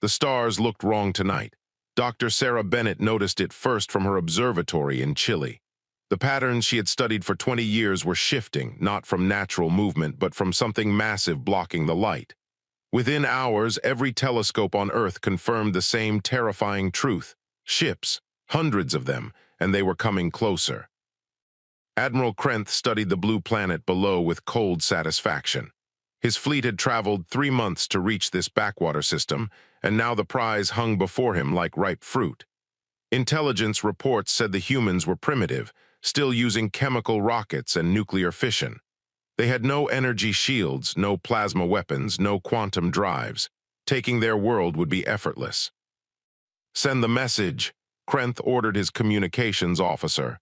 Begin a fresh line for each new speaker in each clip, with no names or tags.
The stars looked wrong tonight. Dr. Sarah Bennett noticed it first from her observatory in Chile. The patterns she had studied for 20 years were shifting, not from natural movement, but from something massive blocking the light. Within hours, every telescope on Earth confirmed the same terrifying truth. Ships, hundreds of them, and they were coming closer. Admiral Krenth studied the blue planet below with cold satisfaction. His fleet had traveled 3 months to reach this backwater system, and now the prize hung before him like ripe fruit. Intelligence reports said the humans were primitive, still using chemical rockets and nuclear fission. They had no energy shields, no plasma weapons, no quantum drives. Taking their world would be effortless. "Send the message," Krenth ordered his communications officer.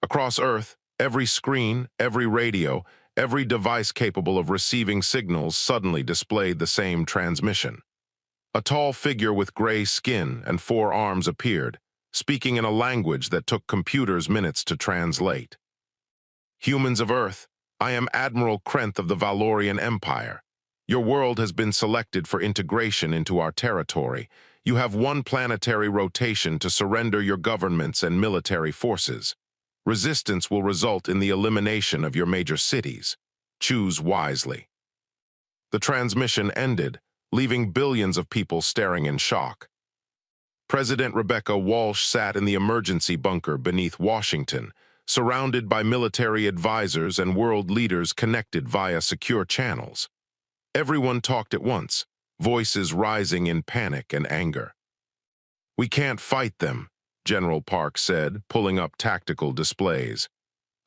Across Earth, every screen, every radio, every device capable of receiving signals suddenly displayed the same transmission. A tall figure with gray skin and 4 arms appeared, speaking in a language that took computers minutes to translate. "Humans of Earth, I am Admiral Krenth of the Valorian Empire. Your world has been selected for integration into our territory. You have 1 planetary rotation to surrender your governments and military forces. Resistance will result in the elimination of your major cities. Choose wisely." The transmission ended, leaving billions of people staring in shock. President Rebecca Walsh sat in the emergency bunker beneath Washington, surrounded by military advisors and world leaders connected via secure channels. Everyone talked at once, voices rising in panic and anger. "We can't fight them," General Park said, pulling up tactical displays.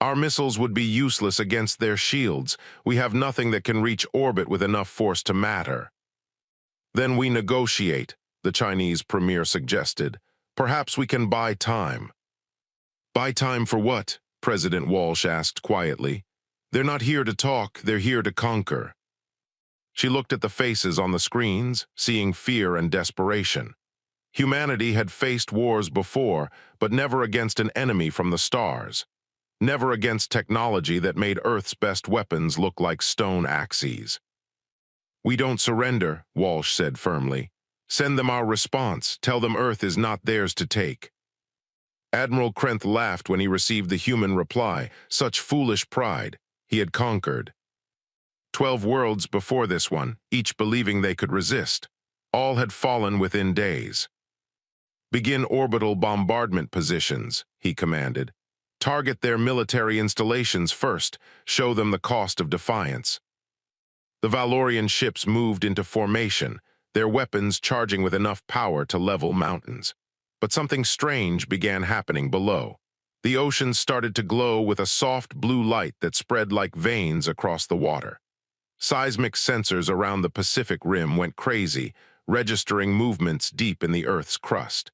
"Our missiles would be useless against their shields. We have nothing that can reach orbit with enough force to matter." "Then we negotiate," the Chinese premier suggested. "Perhaps we can buy time." "Buy time for what?" President Walsh asked quietly. "They're not here to talk, they're here to conquer." She looked at the faces on the screens, seeing fear and desperation. Humanity had faced wars before, but never against an enemy from the stars. Never against technology that made Earth's best weapons look like stone axes. "We don't surrender," Walsh said firmly. "Send them our response. Tell them Earth is not theirs to take." Admiral Krenth laughed when he received the human reply. Such foolish pride. He had conquered. 12 worlds before this one, each believing they could resist. All had fallen within days. "Begin orbital bombardment positions," he commanded. "Target their military installations first. Show them the cost of defiance." The Valorian ships moved into formation, their weapons charging with enough power to level mountains. But something strange began happening below. The ocean started to glow with a soft blue light that spread like veins across the water. Seismic sensors around the Pacific Rim went crazy, registering movements deep in the Earth's crust.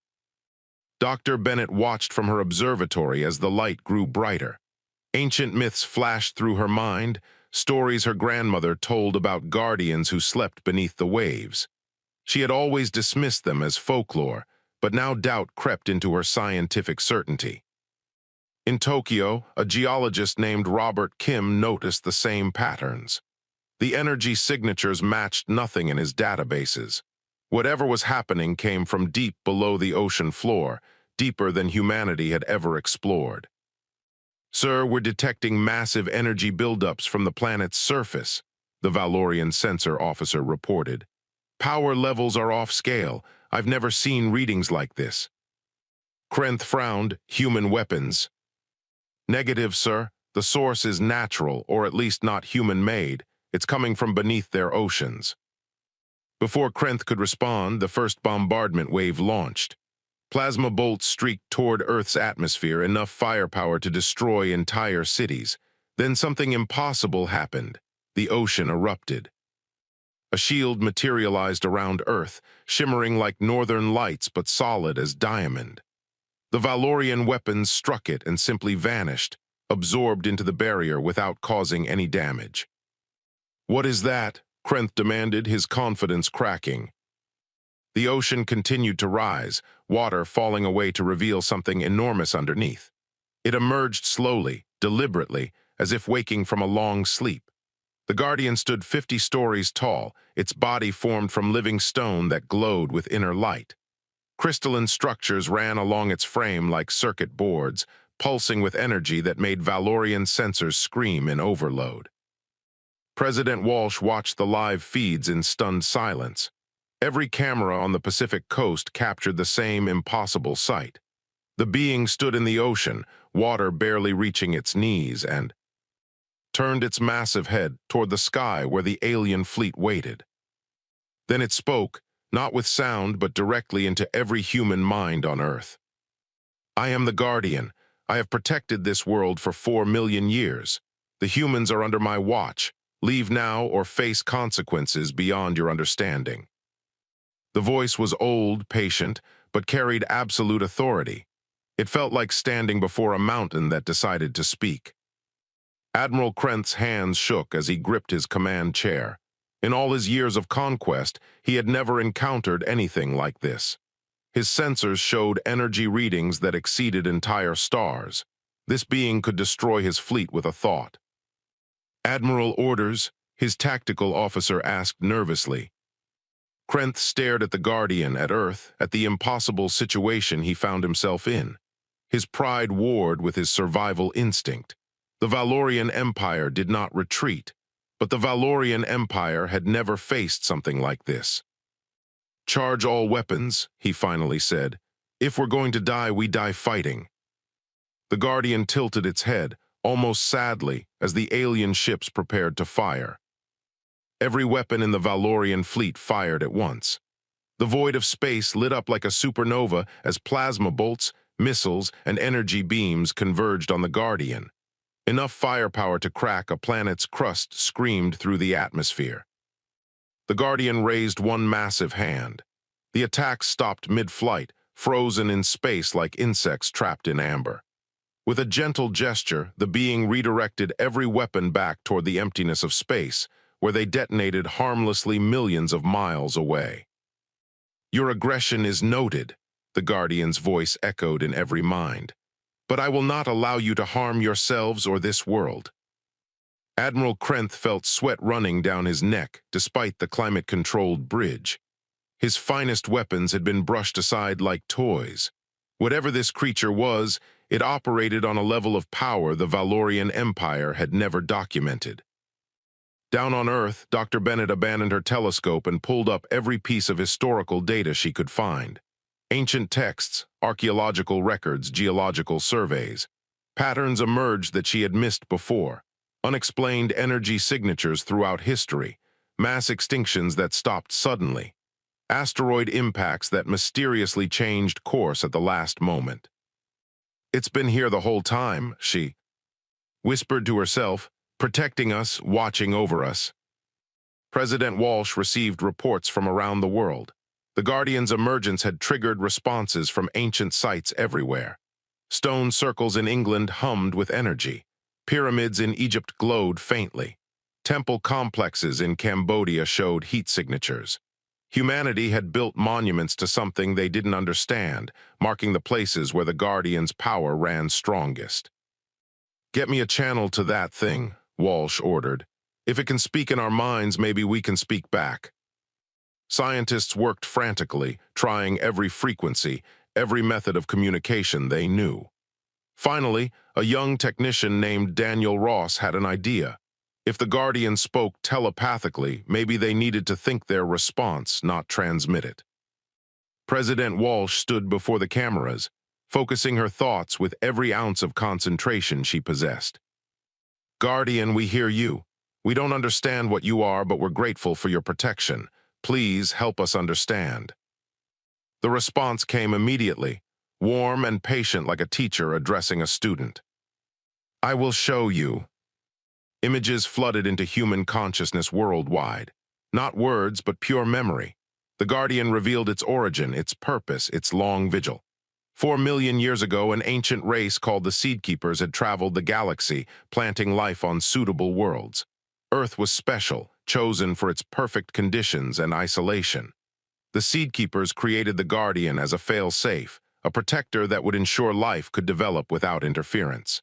Dr. Bennett watched from her observatory as the light grew brighter. Ancient myths flashed through her mind, stories her grandmother told about guardians who slept beneath the waves. She had always dismissed them as folklore, but now doubt crept into her scientific certainty. In Tokyo, a geologist named Robert Kim noticed the same patterns. The energy signatures matched nothing in his databases. Whatever was happening came from deep below the ocean floor, deeper than humanity had ever explored. "Sir, we're detecting massive energy buildups from the planet's surface," the Valorian sensor officer reported. "Power levels are off scale. I've never seen readings like this." Krenth frowned. "Human weapons." "Negative, sir. The source is natural, or at least not human-made. It's coming from beneath their oceans." Before Krenth could respond, the first bombardment wave launched. Plasma bolts streaked toward Earth's atmosphere, enough firepower to destroy entire cities. Then something impossible happened. The ocean erupted. A shield materialized around Earth, shimmering like northern lights but solid as diamond. The Valorian weapons struck it and simply vanished, absorbed into the barrier without causing any damage. "What is that?" Krenth demanded, his confidence cracking. The ocean continued to rise, water falling away to reveal something enormous underneath. It emerged slowly, deliberately, as if waking from a long sleep. The Guardian stood 50 stories tall, its body formed from living stone that glowed with inner light. Crystalline structures ran along its frame like circuit boards, pulsing with energy that made Valorian sensors scream in overload. President Walsh watched the live feeds in stunned silence. Every camera on the Pacific coast captured the same impossible sight. The being stood in the ocean, water barely reaching its knees, and turned its massive head toward the sky where the alien fleet waited. Then it spoke, not with sound but directly into every human mind on Earth. "I am the Guardian. I have protected this world for 4 million years. The humans are under my watch. Leave now or face consequences beyond your understanding." The voice was old, patient, but carried absolute authority. It felt like standing before a mountain that decided to speak. Admiral Krent's hands shook as he gripped his command chair. In all his years of conquest, he had never encountered anything like this. His sensors showed energy readings that exceeded entire stars. This being could destroy his fleet with a thought. "Admiral, orders?" his tactical officer asked nervously. Krent stared at the Guardian, at Earth, at the impossible situation he found himself in. His pride warred with his survival instinct. The Valorian Empire did not retreat, but the Valorian Empire had never faced something like this. "Charge all weapons," he finally said. "If we're going to die, we die fighting." The Guardian tilted its head, almost sadly, as the alien ships prepared to fire. Every weapon in the Valorian fleet fired at once. The void of space lit up like a supernova as plasma bolts, missiles, and energy beams converged on the Guardian. Enough firepower to crack a planet's crust screamed through the atmosphere. The Guardian raised one massive hand. The attack stopped mid-flight, frozen in space like insects trapped in amber. With a gentle gesture, the being redirected every weapon back toward the emptiness of space, where they detonated harmlessly millions of miles away. "Your aggression is noted," the Guardian's voice echoed in every mind. "But I will not allow you to harm yourselves or this world." Admiral Krent felt sweat running down his neck despite the climate-controlled bridge. His finest weapons had been brushed aside like toys. Whatever this creature was, it operated on a level of power the Valorian Empire had never documented. Down on Earth, Dr. Bennett abandoned her telescope and pulled up every piece of historical data she could find. Ancient texts, archaeological records, geological surveys. Patterns emerged that she had missed before. Unexplained energy signatures throughout history. Mass extinctions that stopped suddenly. Asteroid impacts that mysteriously changed course at the last moment. "It's been here the whole time," she whispered to herself, "protecting us, watching over us." President Walsh received reports from around the world. The Guardian's emergence had triggered responses from ancient sites everywhere. Stone circles in England hummed with energy. Pyramids in Egypt glowed faintly. Temple complexes in Cambodia showed heat signatures. Humanity had built monuments to something they didn't understand, marking the places where the Guardian's power ran strongest. "Get me a channel to that thing," Walsh ordered. "If it can speak in our minds, maybe we can speak back." Scientists worked frantically, trying every frequency, every method of communication they knew. Finally, a young technician named Daniel Ross had an idea. If the Guardian spoke telepathically, maybe they needed to think their response, not transmit it. President Walsh stood before the cameras, focusing her thoughts with every ounce of concentration she possessed. "Guardian, we hear you. We don't understand what you are, but we're grateful for your protection. Please help us understand." The response came immediately, warm and patient like a teacher addressing a student. "I will show you." Images flooded into human consciousness worldwide. Not words, but pure memory. The Guardian revealed its origin, its purpose, its long vigil. 4 million years ago, an ancient race called the Seedkeepers had traveled the galaxy, planting life on suitable worlds. Earth was special, chosen for its perfect conditions and isolation. The Seedkeepers created the Guardian as a fail-safe, a protector that would ensure life could develop without interference.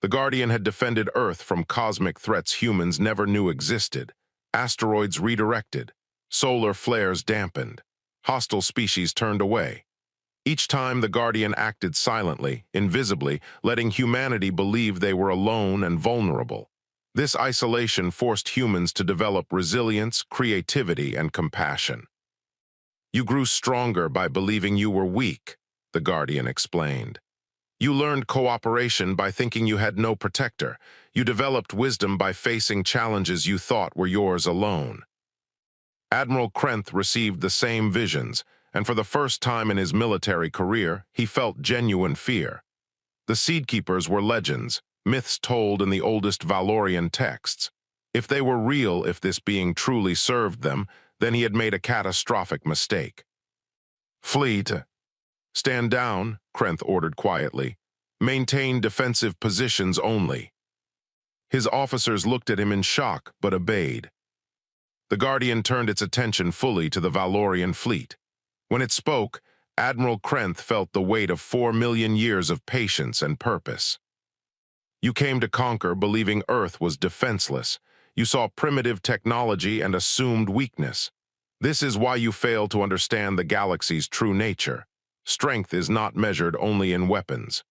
The Guardian had defended Earth from cosmic threats humans never knew existed. Asteroids redirected, solar flares dampened, hostile species turned away. Each time the Guardian acted silently, invisibly, letting humanity believe they were alone and vulnerable. This isolation forced humans to develop resilience, creativity, and compassion. You grew stronger by believing you were weak, the Guardian explained. You learned cooperation by thinking you had no protector. You developed wisdom by facing challenges you thought were yours alone. Admiral Krenth received the same visions, and for the first time in his military career, he felt genuine fear. The Seedkeepers were legends, myths told in the oldest Valorian texts. If they were real, if this being truly served them, then he had made a catastrophic mistake. Fleet. Stand down, Krenth ordered quietly. Maintain defensive positions only. His officers looked at him in shock, but obeyed. The Guardian turned its attention fully to the Valorian fleet. When it spoke, Admiral Krenth felt the weight of 4 million years of patience and purpose. You came to conquer believing Earth was defenseless. You saw primitive technology and assumed weakness. This is why you fail to understand the galaxy's true nature. Strength is not measured only in weapons.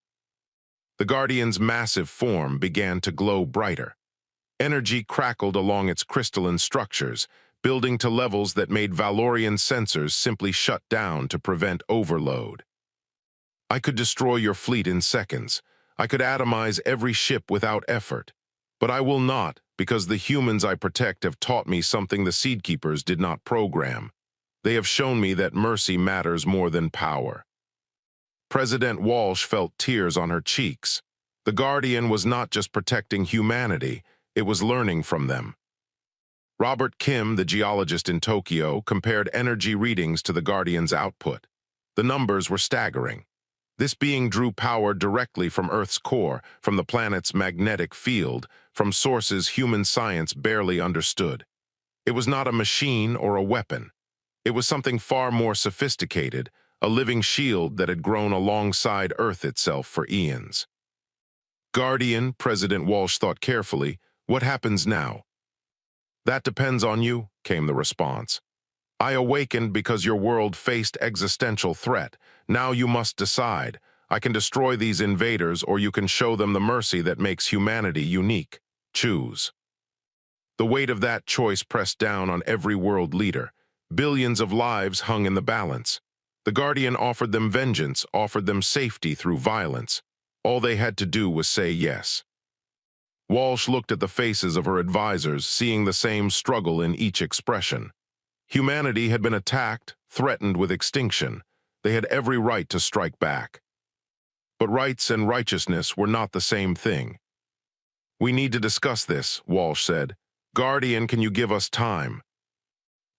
The Guardian's massive form began to glow brighter. Energy crackled along its crystalline structures, building to levels that made Valorian sensors simply shut down to prevent overload. I could destroy your fleet in seconds. I could atomize every ship without effort. But I will not, because the humans I protect have taught me something the Seedkeepers did not program. They have shown me that mercy matters more than power. President Walsh felt tears on her cheeks. The Guardian was not just protecting humanity, it was learning from them. Robert Kim, the geologist in Tokyo, compared energy readings to the Guardian's output. The numbers were staggering. This being drew power directly from Earth's core, from the planet's magnetic field, from sources human science barely understood. It was not a machine or a weapon. It was something far more sophisticated, a living shield that had grown alongside Earth itself for eons. Guardian, President Walsh thought carefully, what happens now? That depends on you, came the response. I awakened because your world faced existential threat. Now you must decide. I can destroy these invaders, or you can show them the mercy that makes humanity unique. Choose. The weight of that choice pressed down on every world leader. Billions of lives hung in the balance. The Guardian offered them vengeance, offered them safety through violence. All they had to do was say yes. Walsh looked at the faces of her advisors, seeing the same struggle in each expression. Humanity had been attacked, threatened with extinction. They had every right to strike back. But rights and righteousness were not the same thing. We need to discuss this, Walsh said. Guardian, can you give us time?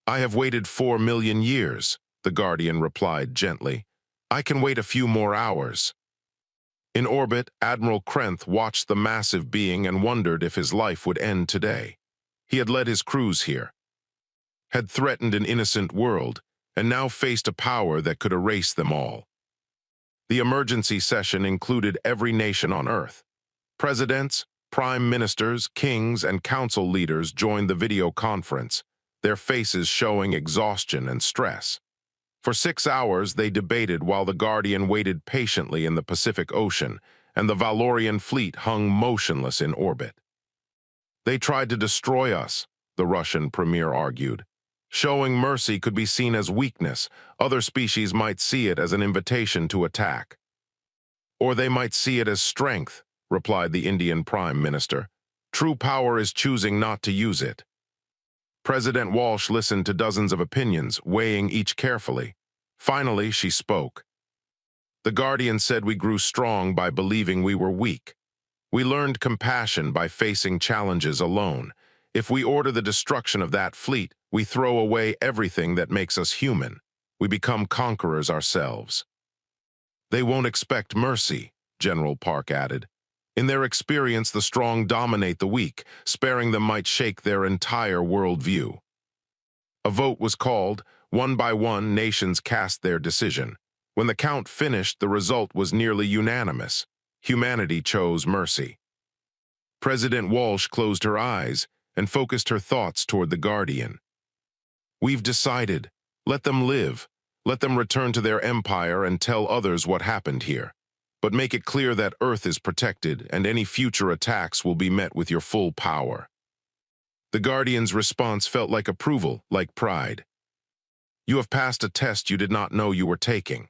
I have waited 4 million years, the Guardian replied gently. I can wait a few more hours. In orbit, Admiral Krenth watched the massive being and wondered if his life would end today. He had led his crews here, had threatened an innocent world, and now faced a power that could erase them all. The emergency session included every nation on Earth. Presidents, prime ministers, kings, and council leaders joined the video conference, their faces showing exhaustion and stress. For 6 hours, they debated while the Guardian waited patiently in the Pacific Ocean, and the Valorian fleet hung motionless in orbit. They tried to destroy us, the Russian premier argued. Showing mercy could be seen as weakness. Other species might see it as an invitation to attack. Or they might see it as strength, replied the Indian Prime Minister. True power is choosing not to use it. President Walsh listened to dozens of opinions, weighing each carefully. Finally, she spoke. The Guardian said we grew strong by believing we were weak. We learned compassion by facing challenges alone. If we order the destruction of that fleet, we throw away everything that makes us human. We become conquerors ourselves. They won't expect mercy, General Park added. In their experience, the strong dominate the weak. Sparing them might shake their entire worldview. A vote was called. One by one, nations cast their decision. When the count finished, the result was nearly unanimous. Humanity chose mercy. President Walsh closed her eyes and focused her thoughts toward the Guardian. We've decided. Let them live. Let them return to their empire and tell others what happened here. But make it clear that Earth is protected and any future attacks will be met with your full power. The Guardian's response felt like approval, like pride. You have passed a test you did not know you were taking.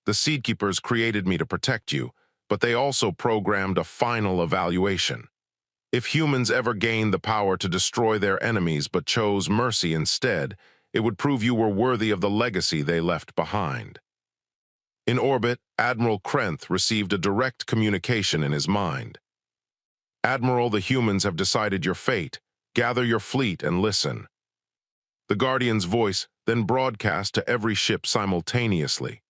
The Seedkeepers created me to protect you, but they also programmed a final evaluation. If humans ever gained the power to destroy their enemies but chose mercy instead, it would prove you were worthy of the legacy they left behind. In orbit, Admiral Krenth received a direct communication in his mind. Admiral, the humans have decided your fate. Gather your fleet and listen. The Guardian's voice then broadcast to every ship simultaneously.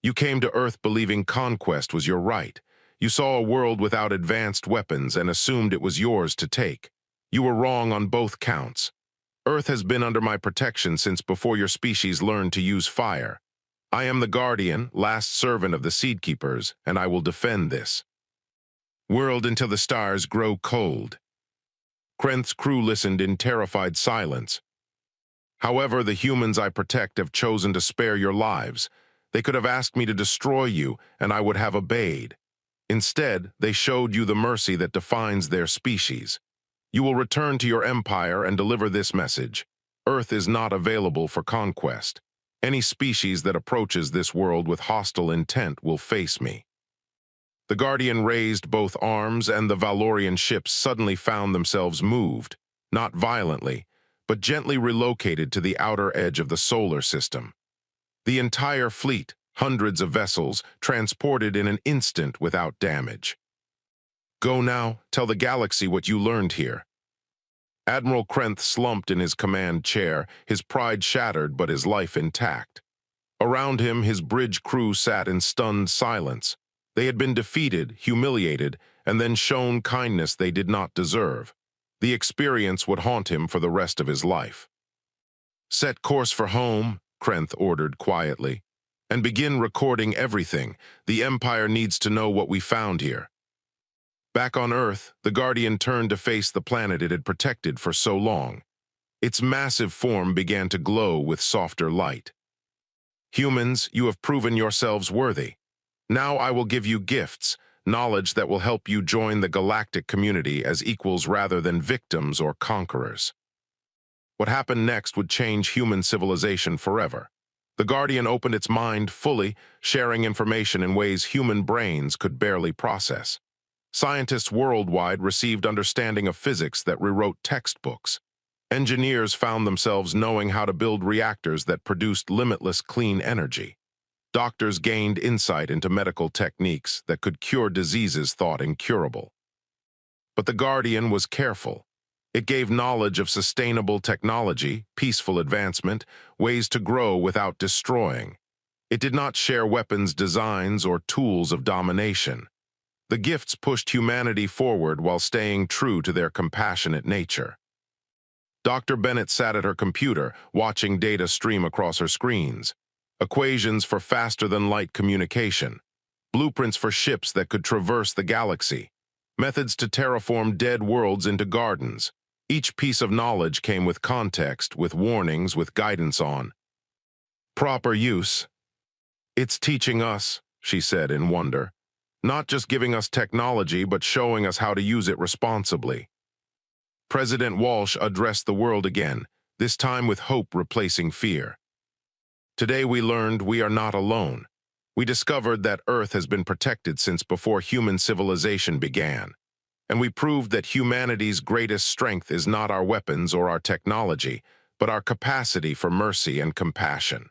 You came to Earth believing conquest was your right. You saw a world without advanced weapons and assumed it was yours to take. You were wrong on both counts. Earth has been under my protection since before your species learned to use fire. I am the Guardian, last servant of the Seedkeepers, and I will defend this world until the stars grow cold. Krenth's crew listened in terrified silence. However, the humans I protect have chosen to spare your lives. They could have asked me to destroy you, and I would have obeyed. Instead, they showed you the mercy that defines their species. You will return to your empire and deliver this message. Earth is not available for conquest. Any species that approaches this world with hostile intent will face me. The Guardian raised both arms, and the Valorian ships suddenly found themselves moved, not violently, but gently relocated to the outer edge of the solar system. The entire fleet, hundreds of vessels, transported in an instant without damage. Go now, tell the galaxy what you learned here. Admiral Krenth slumped in his command chair, his pride shattered but his life intact. Around him, his bridge crew sat in stunned silence. They had been defeated, humiliated, and then shown kindness they did not deserve. The experience would haunt him for the rest of his life. Set course for home, Krenth ordered quietly, and begin recording everything. The Empire needs to know what we found here. Back on Earth, the Guardian turned to face the planet it had protected for so long. Its massive form began to glow with softer light. Humans, you have proven yourselves worthy. Now I will give you gifts, knowledge that will help you join the galactic community as equals rather than victims or conquerors. What happened next would change human civilization forever. The Guardian opened its mind fully, sharing information in ways human brains could barely process. Scientists worldwide received understanding of physics that rewrote textbooks. Engineers found themselves knowing how to build reactors that produced limitless clean energy. Doctors gained insight into medical techniques that could cure diseases thought incurable. But the Guardian was careful. It gave knowledge of sustainable technology, peaceful advancement, ways to grow without destroying. It did not share weapons designs or tools of domination. The gifts pushed humanity forward while staying true to their compassionate nature. Dr. Bennett sat at her computer, watching data stream across her screens. Equations for faster-than-light communication, blueprints for ships that could traverse the galaxy, methods to terraform dead worlds into gardens. Each piece of knowledge came with context, with warnings, with guidance on proper use. It's teaching us, she said in wonder, not just giving us technology, but showing us how to use it responsibly. President Walsh addressed the world again, this time with hope replacing fear. Today we learned we are not alone. We discovered that Earth has been protected since before human civilization began. And we proved that humanity's greatest strength is not our weapons or our technology, but our capacity for mercy and compassion.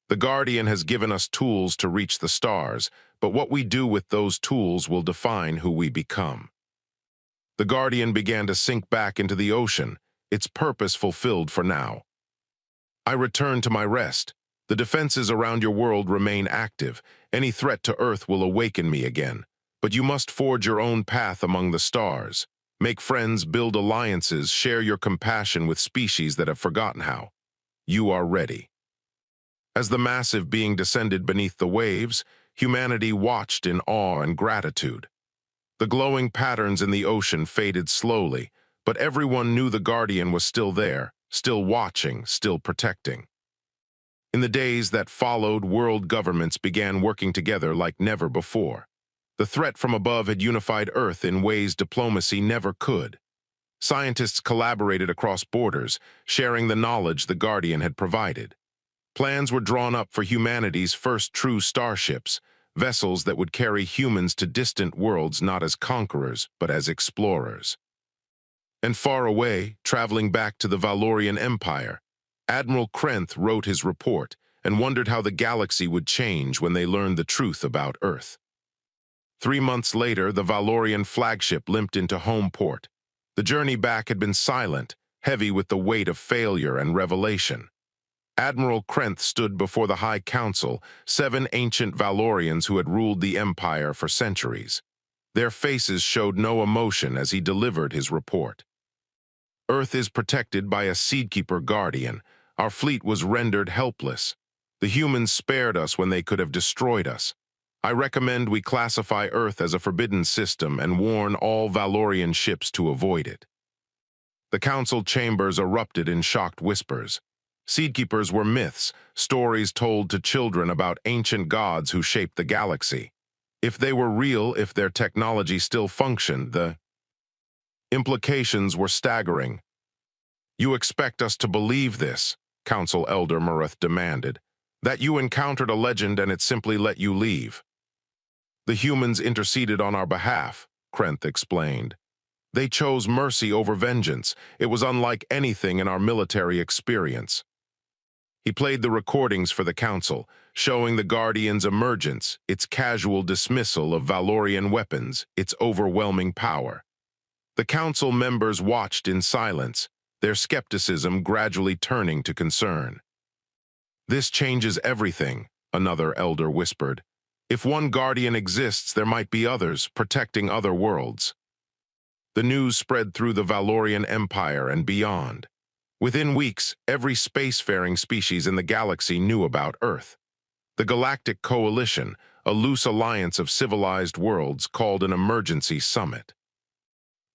The Guardian has given us tools to reach the stars, but what we do with those tools will define who we become. The Guardian began to sink back into the ocean, its purpose fulfilled for now. I return to my rest. The defenses around your world remain active. Any threat to Earth will awaken me again. But you must forge your own path among the stars. Make friends, build alliances, share your compassion with species that have forgotten how. You are ready. As the massive being descended beneath the waves, humanity watched in awe and gratitude. The glowing patterns in the ocean faded slowly, but everyone knew the Guardian was still there, still watching, still protecting. In the days that followed, world governments began working together like never before. The threat from above had unified Earth in ways diplomacy never could. Scientists collaborated across borders, sharing the knowledge the Guardian had provided. Plans were drawn up for humanity's first true starships, vessels that would carry humans to distant worlds not as conquerors, but as explorers. And far away, traveling back to the Valorian Empire, Admiral Krenth wrote his report and wondered how the galaxy would change when they learned the truth about Earth. 3 months later, the Valorian flagship limped into home port. The journey back had been silent, heavy with the weight of failure and revelation. Admiral Krenth stood before the High Council, 7 ancient Valorians who had ruled the Empire for centuries. Their faces showed no emotion as he delivered his report. Earth is protected by a Seedkeeper Guardian. Our fleet was rendered helpless. The humans spared us when they could have destroyed us. I recommend we classify Earth as a forbidden system and warn all Valorian ships to avoid it. The council chambers erupted in shocked whispers. Seedkeepers were myths, stories told to children about ancient gods who shaped the galaxy. If they were real, if their technology still functioned, the implications were staggering. "You expect us to believe this," Council Elder Marath demanded, "that you encountered a legend and it simply let you leave?" "The humans interceded on our behalf," Krenth explained. "They chose mercy over vengeance. It was unlike anything in our military experience." He played the recordings for the council, showing the Guardian's emergence, its casual dismissal of Valorian weapons, its overwhelming power. The council members watched in silence, their skepticism gradually turning to concern. "This changes everything," another elder whispered. "If one Guardian exists, there might be others, protecting other worlds." The news spread through the Valorian Empire and beyond. Within weeks, every spacefaring species in the galaxy knew about Earth. The Galactic Coalition, a loose alliance of civilized worlds, called an emergency summit.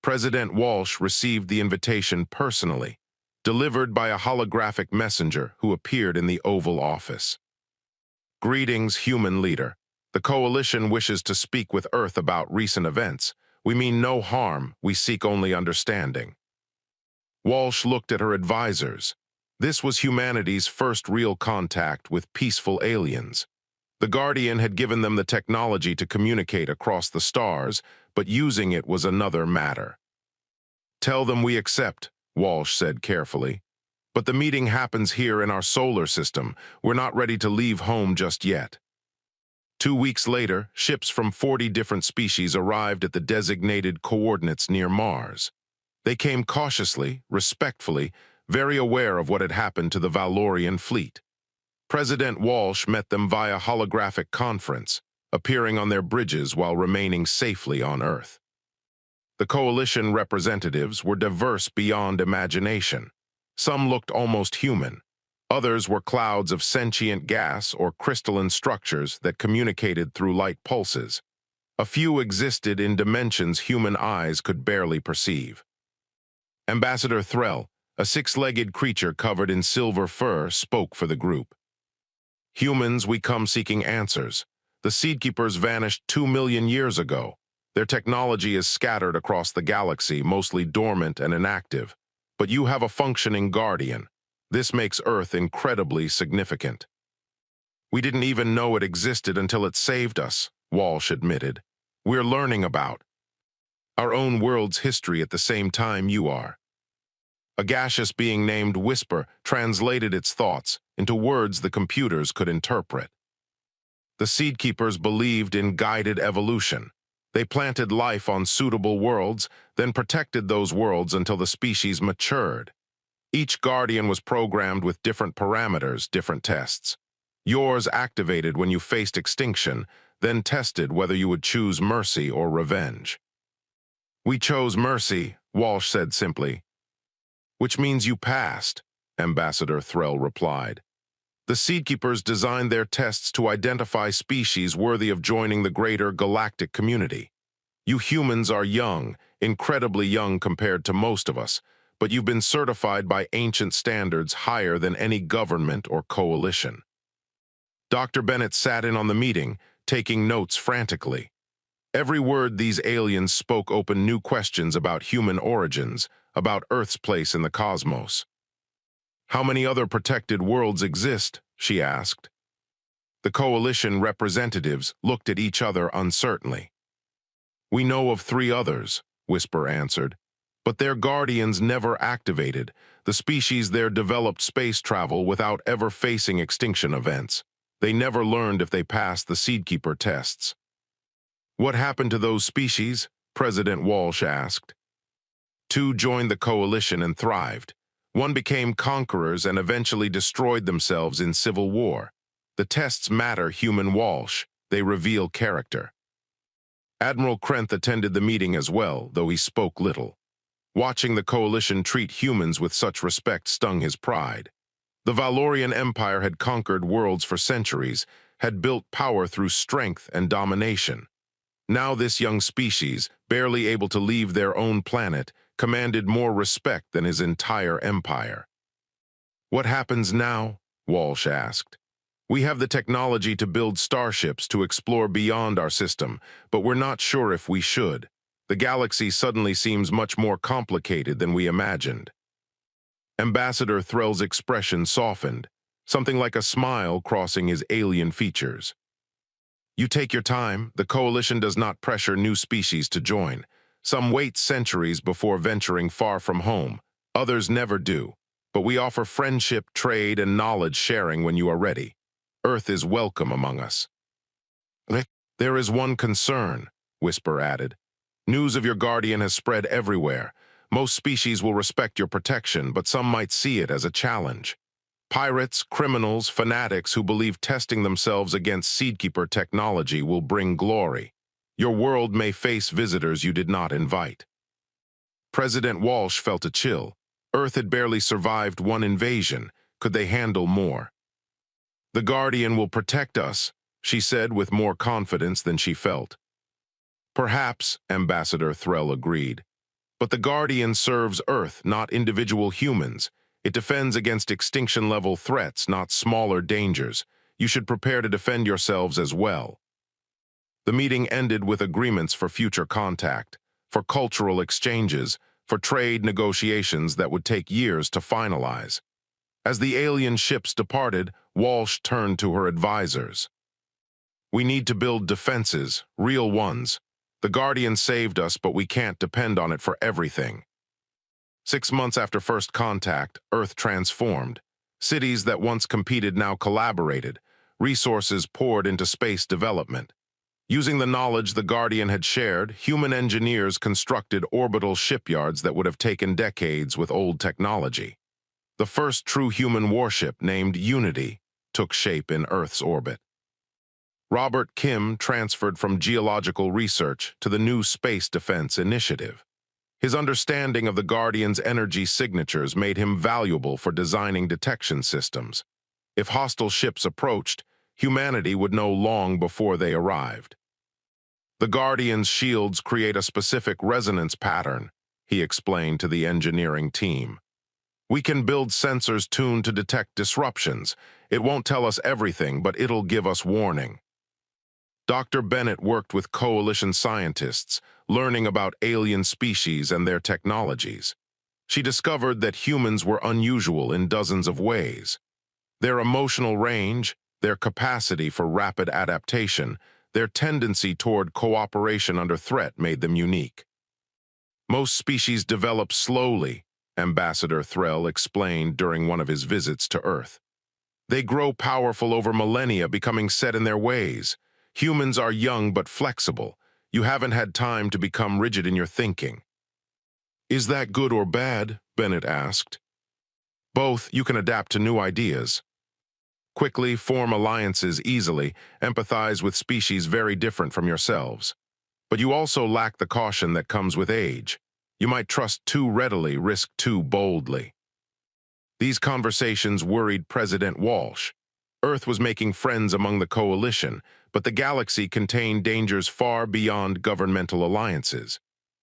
President Walsh received the invitation personally, delivered by a holographic messenger who appeared in the Oval Office. "Greetings, human leader. The Coalition wishes to speak with Earth about recent events. We mean no harm, we seek only understanding." Walsh looked at her advisors. This was humanity's first real contact with peaceful aliens. The Guardian had given them the technology to communicate across the stars, but using it was another matter. "Tell them we accept," Walsh said carefully. "But the meeting happens here in our solar system. We're not ready to leave home just yet." 2 weeks later, ships from 40 different species arrived at the designated coordinates near Mars. They came cautiously, respectfully, very aware of what had happened to the Valorian fleet. President Walsh met them via holographic conference, appearing on their bridges while remaining safely on Earth. The coalition representatives were diverse beyond imagination. Some looked almost human. Others were clouds of sentient gas or crystalline structures that communicated through light pulses. A few existed in dimensions human eyes could barely perceive. Ambassador Threll, a 6-legged creature covered in silver fur, spoke for the group. "Humans, we come seeking answers. The Seedkeepers vanished 2 million years ago. Their technology is scattered across the galaxy, mostly dormant and inactive. But you have a functioning Guardian. This makes Earth incredibly significant." "We didn't even know it existed until it saved us," Walsh admitted. "We're learning about our own world's history at the same time you are." A gaseous being named Whisper translated its thoughts into words the computers could interpret. The Seedkeepers believed in guided evolution. They planted life on suitable worlds, then protected those worlds until the species matured. Each Guardian was programmed with different parameters, different tests. Yours activated when you faced extinction, then tested whether you would choose mercy or revenge. "We chose mercy," Walsh said simply. "Which means you passed," Ambassador Threll replied. "The Seedkeepers designed their tests to identify species worthy of joining the greater galactic community. You humans are young, incredibly young compared to most of us, but you've been certified by ancient standards higher than any government or coalition. Dr. Bennett sat in on the meeting, taking notes frantically. Every word these aliens spoke opened new questions about human origins, about Earth's place in the cosmos. "How many other protected worlds exist?" she asked. The coalition representatives looked at each other uncertainly. "We know of 3 others," Whisper answered. "But their guardians never activated. The species there developed space travel without ever facing extinction events. They never learned if they passed the Seedkeeper tests." "What happened to those species?" President Walsh asked. 2 joined the coalition and thrived. 1 became conquerors and eventually destroyed themselves in civil war. The tests matter, Human Walsh. They reveal character. Admiral Krenth attended the meeting as well, though he spoke little. Watching the coalition treat humans with such respect stung his pride. The Valorian Empire had conquered worlds for centuries, had built power through strength and domination. Now this young species, barely able to leave their own planet, commanded more respect than his entire empire. "What happens now?" Walsh asked. "We have the technology to build starships to explore beyond our system, but we're not sure if we should. The galaxy suddenly seems much more complicated than we imagined." Ambassador Threll's expression softened, something like a smile crossing his alien features. "You take your time. The coalition does not pressure new species to join. Some wait centuries before venturing far from home. Others never do. But we offer friendship, trade, and knowledge sharing when you are ready. Earth is welcome among us." "There is one concern," Whisper added. "News of your guardian has spread everywhere. Most species will respect your protection, but some might see it as a challenge. Pirates, criminals, fanatics who believe testing themselves against Seedkeeper technology will bring glory. Your world may face visitors you did not invite." President Walsh felt a chill. Earth had barely survived 1 invasion. Could they handle more? "The Guardian will protect us," she said with more confidence than she felt. "Perhaps," Ambassador Threll agreed. "But the Guardian serves Earth, not individual humans. It defends against extinction-level threats, not smaller dangers. You should prepare to defend yourselves as well." The meeting ended with agreements for future contact, for cultural exchanges, for trade negotiations that would take years to finalize. As the alien ships departed, Walsh turned to her advisors. "We need to build defenses, real ones. The Guardian saved us, but we can't depend on it for everything." 6 months after first contact, Earth transformed. Cities that once competed now collaborated. Resources poured into space development. Using the knowledge the Guardian had shared, human engineers constructed orbital shipyards that would have taken decades with old technology. The first true human warship, named Unity, took shape in Earth's orbit. Robert Kim transferred from geological research to the new Space Defense Initiative. His understanding of the Guardian's energy signatures made him valuable for designing detection systems. If hostile ships approached, humanity would know long before they arrived. "The Guardian's shields create a specific resonance pattern," he explained to the engineering team. "We can build sensors tuned to detect disruptions. It won't tell us everything, but it'll give us warning." Dr. Bennett worked with coalition scientists, learning about alien species and their technologies. She discovered that humans were unusual in dozens of ways. Their emotional range, their capacity for rapid adaptation, their tendency toward cooperation under threat made them unique. "Most species develop slowly," Ambassador Threll explained during one of his visits to Earth. "They grow powerful over millennia, becoming set in their ways. Humans are young but flexible. You haven't had time to become rigid in your thinking." "Is that good or bad?" Bennett asked. "Both. You can adapt to new ideas. Quickly form alliances easily, empathize with species very different from yourselves. But you also lack the caution that comes with age. You might trust too readily, risk too boldly." These conversations worried President Walsh. Earth was making friends among the coalition, but the galaxy contained dangers far beyond governmental alliances.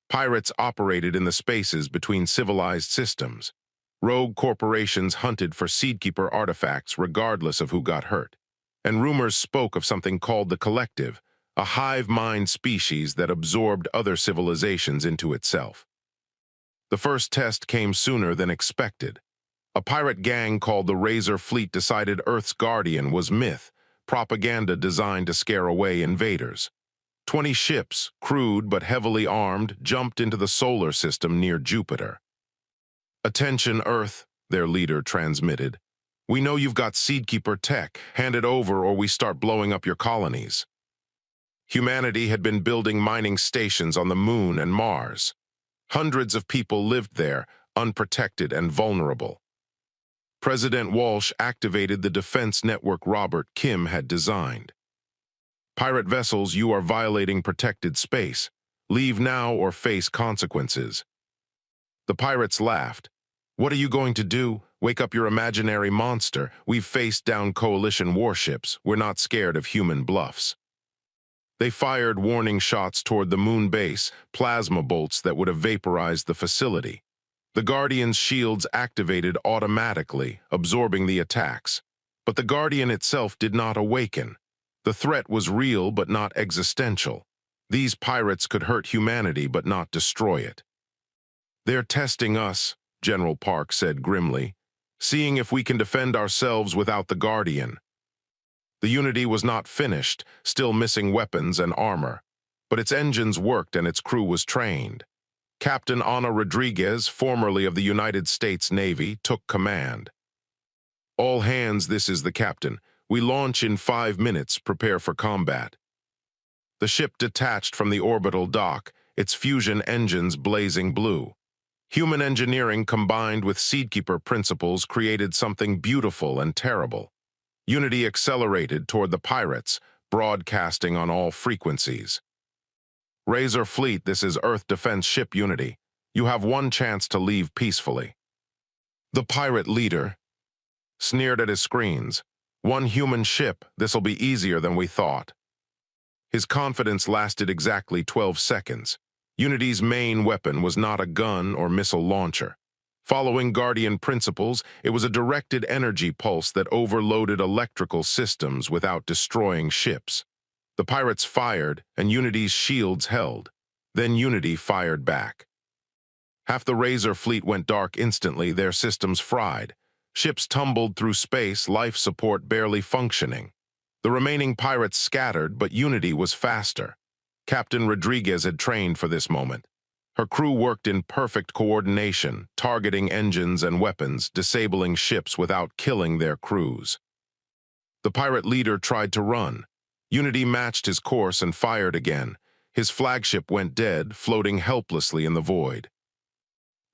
Pirates operated in the spaces between civilized systems. Rogue corporations hunted for Seedkeeper artifacts regardless of who got hurt. And rumors spoke of something called the Collective, a hive-mind species that absorbed other civilizations into itself. The first test came sooner than expected. A pirate gang called the Razor Fleet decided Earth's guardian was myth, propaganda designed to scare away invaders. 20 ships, crewed but heavily armed, jumped into the solar system near Jupiter. "Attention, Earth," their leader transmitted. "We know you've got Seedkeeper tech. Hand it over or we start blowing up your colonies." Humanity had been building mining stations on the Moon and Mars. Hundreds of people lived there, unprotected and vulnerable. President Walsh activated the defense network Robert Kim had designed. "Pirate vessels, you are violating protected space. Leave now or face consequences." The pirates laughed. "What are you going to do? Wake up your imaginary monster? We've faced down coalition warships. We're not scared of human bluffs." They fired warning shots toward the moon base, plasma bolts that would have vaporized the facility. The Guardian's shields activated automatically, absorbing the attacks. But the Guardian itself did not awaken. The threat was real but not existential. These pirates could hurt humanity but not destroy it. "They're testing us," General Park said grimly, "seeing if we can defend ourselves without the Guardian." The Unity was not finished, still missing weapons and armor. But its engines worked and its crew was trained. Captain Ana Rodriguez, formerly of the United States Navy, took command. "All hands, this is the captain. We launch in 5 minutes, prepare for combat." The ship detached from the orbital dock, its fusion engines blazing blue. Human engineering combined with Seedkeeper principles created something beautiful and terrible. Unity accelerated toward the pirates, broadcasting on all frequencies. "Razor Fleet, this is Earth Defense Ship Unity. You have one chance to leave peacefully." The pirate leader sneered at his screens. "One human ship, this'll be easier than we thought." His confidence lasted exactly 12 seconds. Unity's main weapon was not a gun or missile launcher. Following Guardian principles, it was a directed energy pulse that overloaded electrical systems without destroying ships. The pirates fired, and Unity's shields held. Then Unity fired back. Half the Razor Fleet went dark instantly, their systems fried. Ships tumbled through space, life support barely functioning. The remaining pirates scattered, but Unity was faster. Captain Rodriguez had trained for this moment. Her crew worked in perfect coordination, targeting engines and weapons, disabling ships without killing their crews. The pirate leader tried to run. Unity matched his course and fired again. His flagship went dead, floating helplessly in the void.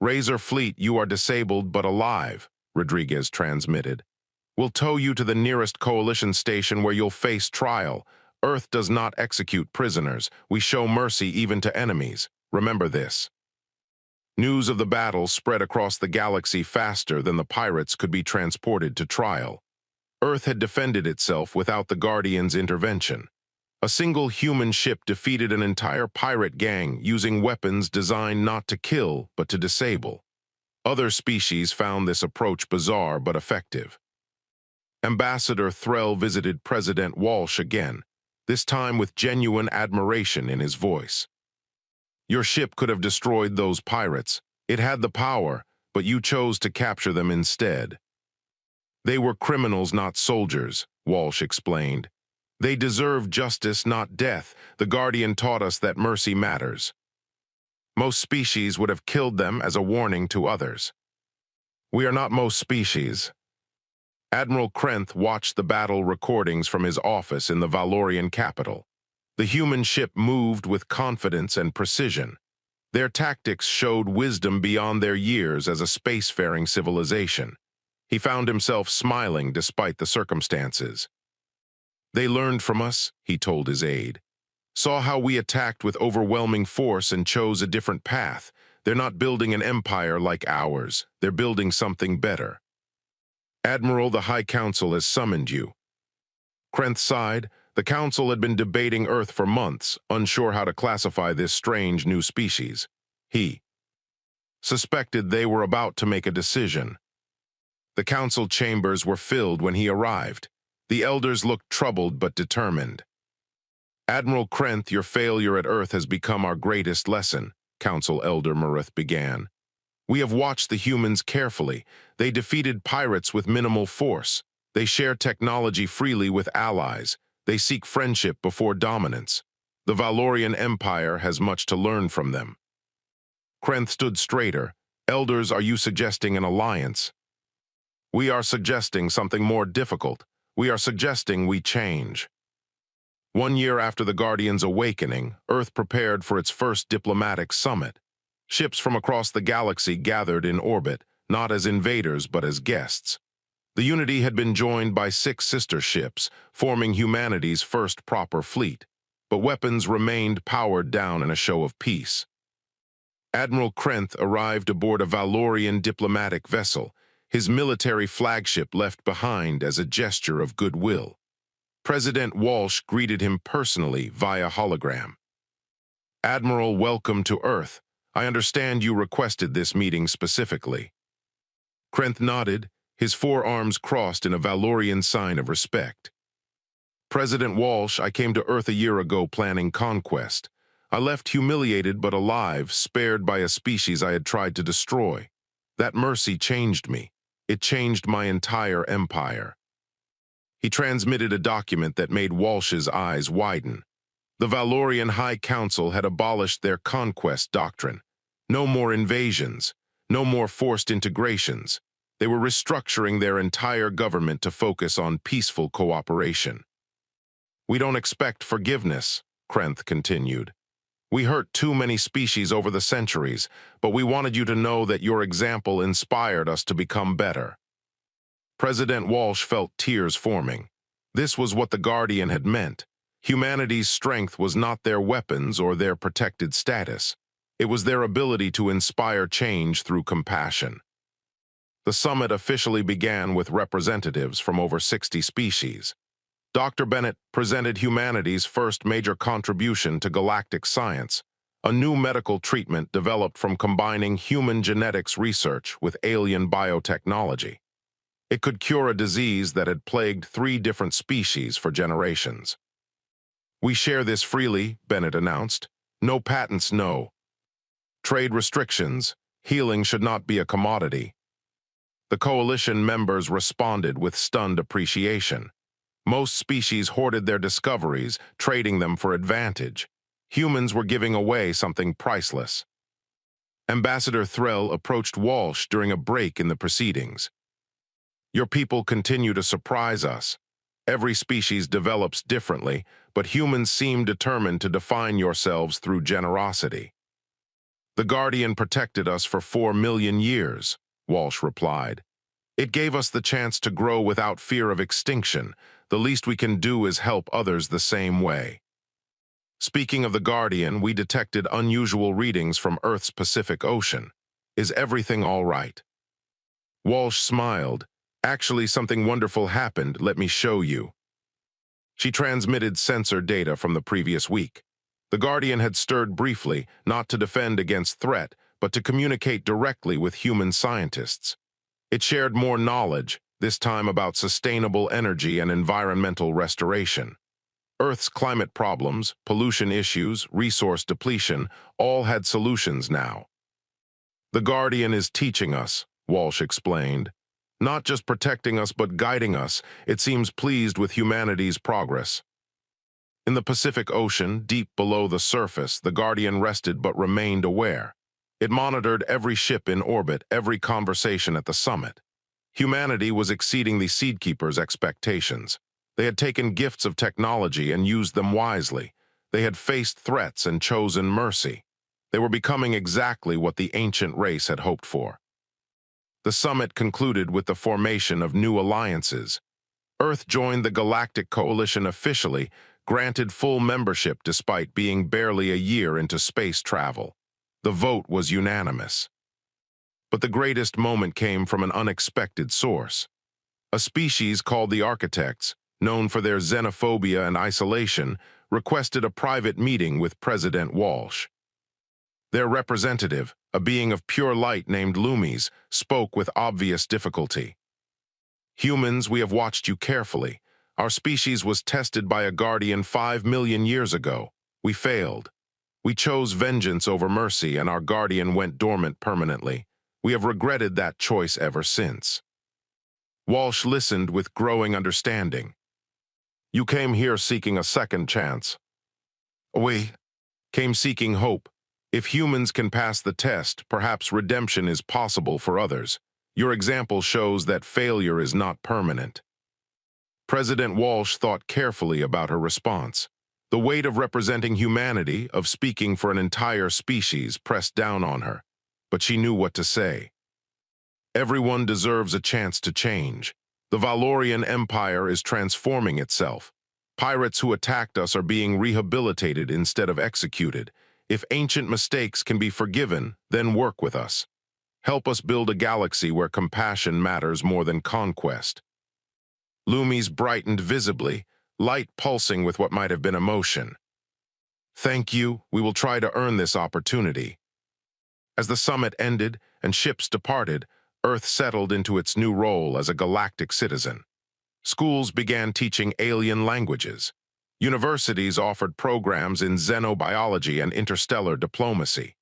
"Razor Fleet, you are disabled but alive," Rodriguez transmitted. "We'll tow you to the nearest coalition station where you'll face trial. Earth does not execute prisoners. We show mercy even to enemies. Remember this." News of the battle spread across the galaxy faster than the pirates could be transported to trial. Earth had defended itself without the Guardian's intervention. A single human ship defeated an entire pirate gang using weapons designed not to kill but to disable. Other species found this approach bizarre but effective. Ambassador Threll visited President Walsh again, this time with genuine admiration in his voice. "Your ship could have destroyed those pirates. It had the power, but you chose to capture them instead." "They were criminals, not soldiers," Walsh explained. "They deserve justice, not death. The Guardian taught us that mercy matters. Most species would have killed them as a warning to others." "We are not most species." Admiral Krenth watched the battle recordings from his office in the Valorian capital. The human ship moved with confidence and precision. Their tactics showed wisdom beyond their years as a spacefaring civilization. He found himself smiling despite the circumstances. "They learned from us," he told his aide. "Saw how we attacked with overwhelming force and chose a different path. They're not building an empire like ours. They're building something better." "Admiral, the High Council has summoned you." Krenth sighed. The council had been debating Earth for months, unsure how to classify this strange new species. He suspected they were about to make a decision. The council chambers were filled when he arrived. The elders looked troubled but determined. Admiral Krenth, your failure at Earth has become our greatest lesson, Council Elder Marith began. We have watched the humans carefully. They defeated pirates with minimal force. They share technology freely with allies. They seek friendship before dominance. The Valorian Empire has much to learn from them. Krenth stood straighter. Elders, are you suggesting an alliance? We are suggesting something more difficult. We are suggesting we change. 1 year after the Guardians' awakening, Earth prepared for its first diplomatic summit. Ships from across the galaxy gathered in orbit, not as invaders but as guests. The Unity had been joined by 6 sister ships, forming humanity's first proper fleet, but weapons remained powered down in a show of peace. Admiral Krenth arrived aboard a Valorian diplomatic vessel, his military flagship left behind as a gesture of goodwill. President Walsh greeted him personally via hologram. Admiral, welcome to Earth. I understand you requested this meeting specifically. Krenth nodded, his forearms crossed in a Valorian sign of respect. President Walsh, I came to Earth a year ago planning conquest. I left humiliated but alive, spared by a species I had tried to destroy. That mercy changed me. It changed my entire empire. He transmitted a document that made Walsh's eyes widen. The Valorian High Council had abolished their conquest doctrine. No more invasions, no more forced integrations. They were restructuring their entire government to focus on peaceful cooperation. We don't expect forgiveness, Krenth continued. We hurt too many species over the centuries, but we wanted you to know that your example inspired us to become better. President Walsh felt tears forming. This was what the Guardian had meant. Humanity's strength was not their weapons or their protected status. It was their ability to inspire change through compassion. The summit officially began with representatives from over 60 species. Dr. Bennett presented humanity's first major contribution to galactic science, a new medical treatment developed from combining human genetics research with alien biotechnology. It could cure a disease that had plagued 3 different species for generations. We share this freely, Bennett announced. No patents, no. Trade restrictions. Healing should not be a commodity. The coalition members responded with stunned appreciation. Most species hoarded their discoveries, trading them for advantage. Humans were giving away something priceless. Ambassador Threll approached Walsh during a break in the proceedings. Your people continue to surprise us. Every species develops differently, but humans seem determined to define yourselves through generosity. The Guardian protected us for 4 million years, Walsh replied. It gave us the chance to grow without fear of extinction. The least we can do is help others the same way. Speaking of the Guardian, we detected unusual readings from Earth's Pacific Ocean. Is everything all right? Walsh smiled. Actually, something wonderful happened. Let me show you. She transmitted sensor data from the previous week. The Guardian had stirred briefly, not to defend against threat, but to communicate directly with human scientists. It shared more knowledge, this time about sustainable energy and environmental restoration. Earth's climate problems, pollution issues, resource depletion, all had solutions now. The Guardian is teaching us, Walsh explained. Not just protecting us but guiding us. It seems pleased with humanity's progress. In the Pacific Ocean, deep below the surface, the Guardian rested but remained aware. It monitored every ship in orbit, every conversation at the summit. Humanity was exceeding the Seedkeeper's expectations. They had taken gifts of technology and used them wisely. They had faced threats and chosen mercy. They were becoming exactly what the ancient race had hoped for. The summit concluded with the formation of new alliances. Earth joined the Galactic Coalition officially, granted full membership despite being barely a year into space travel. The vote was unanimous. But the greatest moment came from an unexpected source. A species called the Architects, known for their xenophobia and isolation, requested a private meeting with President Walsh. Their representative, a being of pure light named Loomis, spoke with obvious difficulty. "Humans, we have watched you carefully. Our species was tested by a guardian 5 million years ago. We failed. We chose vengeance over mercy, and our guardian went dormant permanently. We have regretted that choice ever since." Walsh listened with growing understanding. "You came here seeking a second chance." "We came seeking hope. If humans can pass the test, perhaps redemption is possible for others. Your example shows that failure is not permanent." President Walsh thought carefully about her response. The weight of representing humanity, of speaking for an entire species, pressed down on her. But she knew what to say. "Everyone deserves a chance to change. The Valorian Empire is transforming itself. Pirates who attacked us are being rehabilitated instead of executed. If ancient mistakes can be forgiven, then work with us. Help us build a galaxy where compassion matters more than conquest." Loomis brightened visibly, light pulsing with what might have been emotion. "Thank you. We will try to earn this opportunity." As the summit ended and ships departed, Earth settled into its new role as a galactic citizen. Schools began teaching alien languages. Universities offered programs in xenobiology and interstellar diplomacy.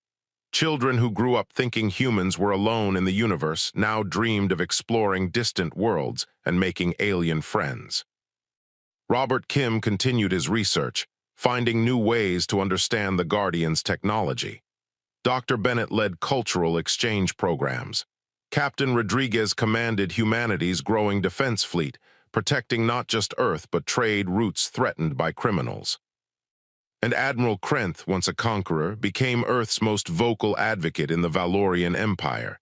Children who grew up thinking humans were alone in the universe now dreamed of exploring distant worlds and making alien friends. Robert Kim continued his research, finding new ways to understand the Guardian's technology. Dr. Bennett led cultural exchange programs. Captain Rodriguez commanded humanity's growing defense fleet, protecting not just Earth but trade routes threatened by criminals. And Admiral Krenth, once a conqueror, became Earth's most vocal advocate in the Valorian Empire.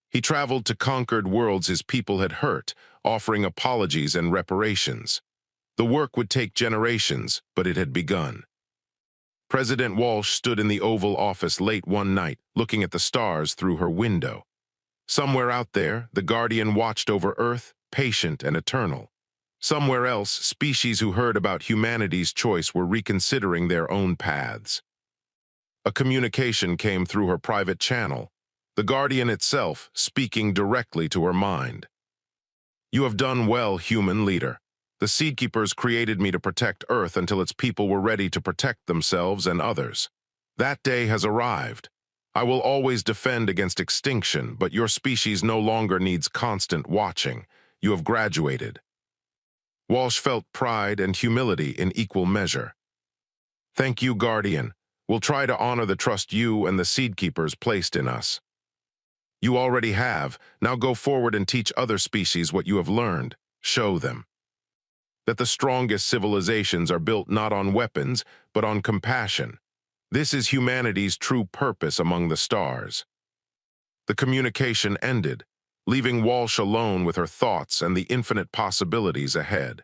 He traveled to conquered worlds his people had hurt, offering apologies and reparations. The work would take generations, but it had begun. President Walsh stood in the Oval Office late one night, looking at the stars through her window. Somewhere out there, the Guardian watched over Earth, patient and eternal. Somewhere else, species who heard about humanity's choice were reconsidering their own paths. A communication came through her private channel, the Guardian itself speaking directly to her mind. "You have done well, human leader. The Seedkeepers created me to protect Earth until its people were ready to protect themselves and others. That day has arrived. I will always defend against extinction, but your species no longer needs constant watching. You have graduated." Walsh felt pride and humility in equal measure. "Thank you, Guardian. We'll try to honor the trust you and the Seedkeepers placed in us." "You already have. Now go forward and teach other species what you have learned. Show them that the strongest civilizations are built not on weapons, but on compassion. This is humanity's true purpose among the stars." The communication ended, leaving Walsh alone with her thoughts and the infinite possibilities ahead.